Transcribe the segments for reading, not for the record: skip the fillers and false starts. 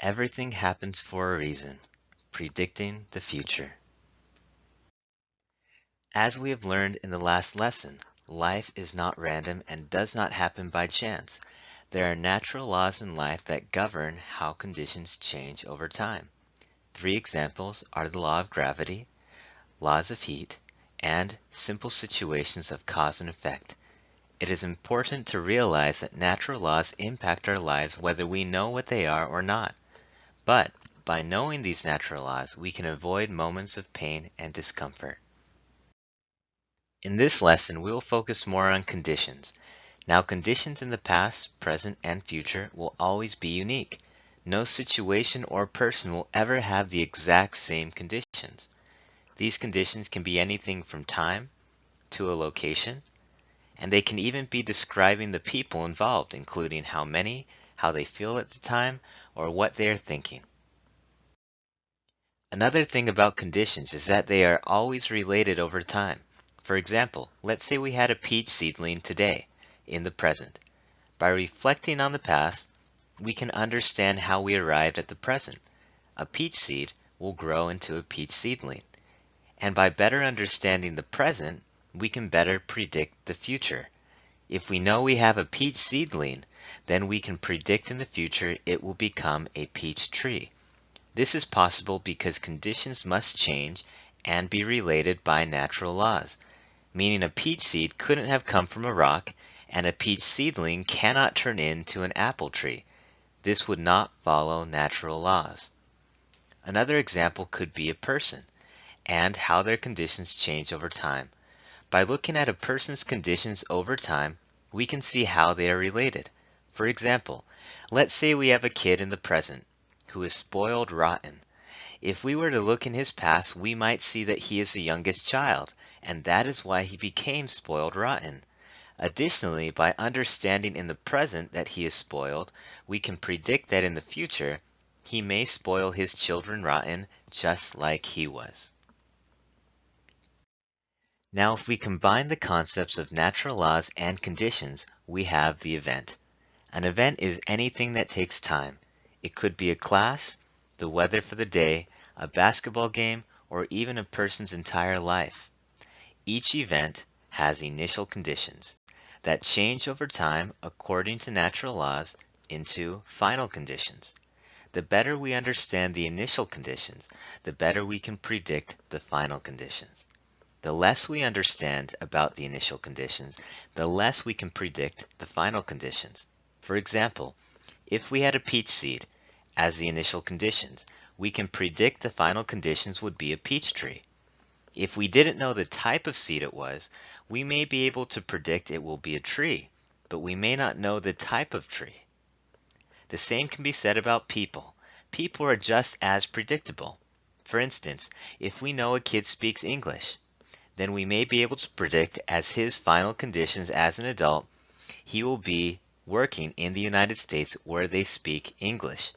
Everything happens for a reason. Predicting the future. As we have learned in the last lesson, life is not random and does not happen by chance. There are natural laws in life that govern how conditions change over time. Three examples are the law of gravity, laws of heat, and simple situations of cause and effect. It is important to realize that natural laws impact our lives whether we know what they are or not. But by knowing these natural laws, we can avoid moments of pain and discomfort. In this lesson, we will focus more on conditions. Now, conditions in the past, present, and future will always be unique. No situation or person will ever have the exact same conditions. These conditions can be anything from time to a location, and they can even be describing the people involved, including how many, how they feel at the time, or what they are thinking. Another thing about conditions is that they are always related over time. For example, let's say we had a peach seedling today, in the present. By reflecting on the past, we can understand how we arrived at the present. A peach seed will grow into a peach seedling. And by better understanding the present, we can better predict the future. If we know we have a peach seedling, then we can predict in the future it will become a peach tree. This is possible because conditions must change and be related by natural laws, meaning a peach seed couldn't have come from a rock, and a peach seedling cannot turn into an apple tree. This would not follow natural laws. Another example could be a person, and how their conditions change over time. By looking at a person's conditions over time, we can see how they are related. For example, let's say we have a kid in the present who is spoiled rotten. If we were to look in his past, we might see that he is the youngest child, and that is why he became spoiled rotten. Additionally, by understanding in the present that he is spoiled, we can predict that in the future, he may spoil his children rotten just like he was. Now, if we combine the concepts of natural laws and conditions, we have the event. An event is anything that takes time. It could be a class, the weather for the day, a basketball game, or even a person's entire life. Each event has initial conditions that change over time according to natural laws into final conditions. The better we understand the initial conditions, the better we can predict the final conditions. The less we understand about the initial conditions, the less we can predict the final conditions. For example, if we had a peach seed as the initial conditions, we can predict the final conditions would be a peach tree. If we didn't know the type of seed it was, we may be able to predict it will be a tree, but we may not know the type of tree. The same can be said about people. People are just as predictable. For instance, if we know a kid speaks English, then we may be able to predict as his final conditions as an adult, he will be working in the United States where they speak English.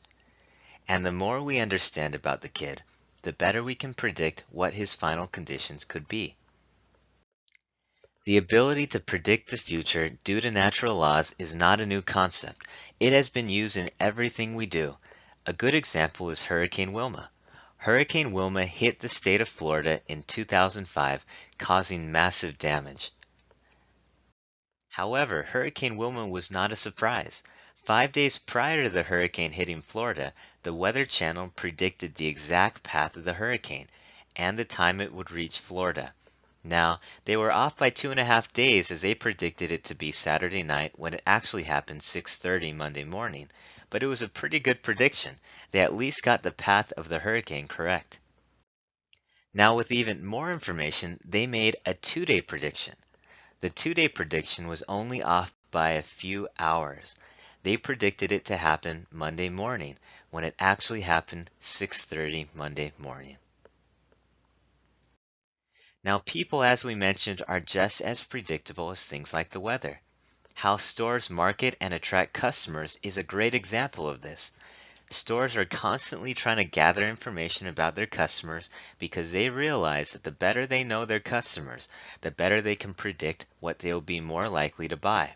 And the more we understand about the kid, the better we can predict what his final conditions could be. The ability to predict the future due to natural laws is not a new concept. It has been used in everything we do. A good example is Hurricane Wilma. Hurricane Wilma hit the state of Florida in 2005, causing massive damage. However, Hurricane Wilma was not a surprise. 5 days prior to the hurricane hitting Florida, the Weather Channel predicted the exact path of the hurricane and the time it would reach Florida. Now, they were off by 2.5 days as they predicted it to be Saturday night when it actually happened 6:30 Monday morning, but it was a pretty good prediction. They at least got the path of the hurricane correct. Now, with even more information, they made a 2-day prediction. The 2-day prediction was only off by a few hours. They predicted it to happen Monday morning, when it actually happened 6:30 Monday morning. Now, people, as we mentioned, are just as predictable as things like the weather. How stores market and attract customers is a great example of this. Stores are constantly trying to gather information about their customers because they realize that the better they know their customers, the better they can predict what they will be more likely to buy.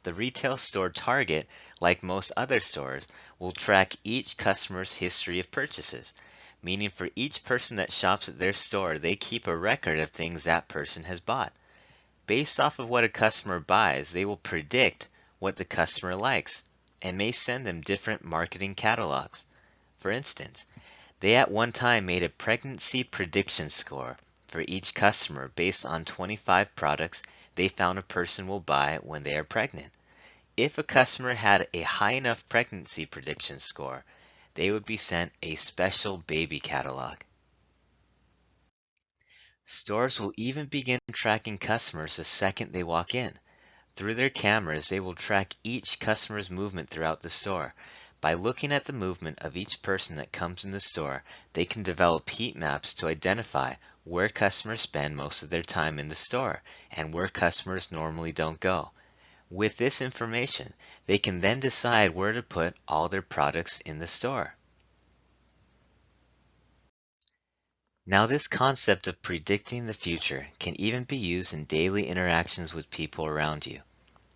The retail store Target, like most other stores, will track each customer's history of purchases, meaning for each person that shops at their store, they keep a record of things that person has bought. Based off of what a customer buys, they will predict what the customer likes and may send them different marketing catalogs. For instance, they at one time made a pregnancy prediction score for each customer based on 25 products they found a person will buy when they are pregnant. If a customer had a high enough pregnancy prediction score, they would be sent a special baby catalog. Stores will even begin tracking customers the second they walk in. Through their cameras, they will track each customer's movement throughout the store. By looking at the movement of each person that comes in the store, they can develop heat maps to identify where customers spend most of their time in the store and where customers normally don't go. With this information, they can then decide where to put all their products in the store. Now, this concept of predicting the future can even be used in daily interactions with people around you.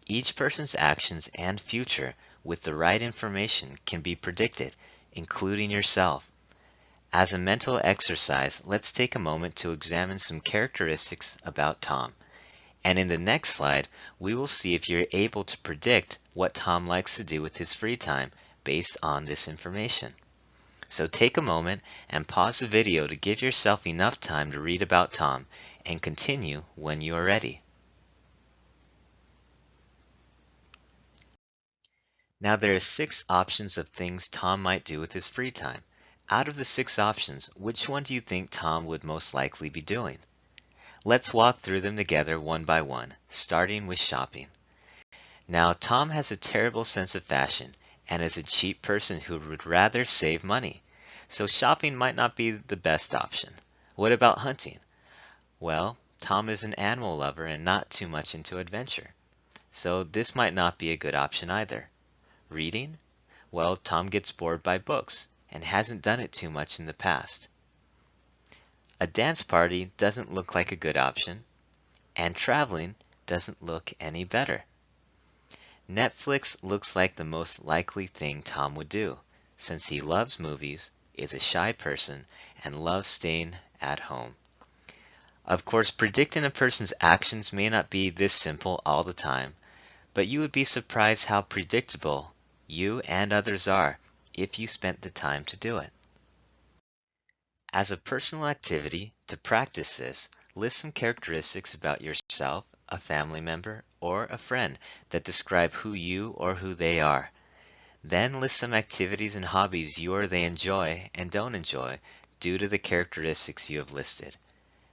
Each person's actions and future with the right information can be predicted, including yourself. As a mental exercise, let's take a moment to examine some characteristics about Tom. And in the next slide, we will see if you're able to predict what Tom likes to do with his free time based on this information. So take a moment and pause the video to give yourself enough time to read about Tom and continue when you are ready. Now there are 6 options of things Tom might do with his free time. Out of the 6 options, which one do you think Tom would most likely be doing? Let's walk through them together one by one, starting with shopping. Now, Tom has a terrible sense of fashion and is a cheap person who would rather save money. So shopping might not be the best option. What about hunting? Well, Tom is an animal lover and not too much into adventure. So this might not be a good option either. Reading? Well, Tom gets bored by books and hasn't done it too much in the past. A dance party doesn't look like a good option, and traveling doesn't look any better. Netflix looks like the most likely thing Tom would do, since he loves movies, is a shy person, and loves staying at home. Of course, predicting a person's actions may not be this simple all the time, but you would be surprised how predictable you and others are if you spent the time to do it. As a personal activity, to practice this, list some characteristics about yourself, a family member, or a friend that describe who you or who they are. Then list some activities and hobbies you or they enjoy and don't enjoy due to the characteristics you have listed.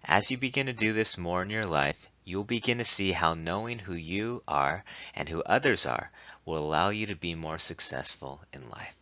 As you begin to do this more in your life, you'll begin to see how knowing who you are and who others are will allow you to be more successful in life.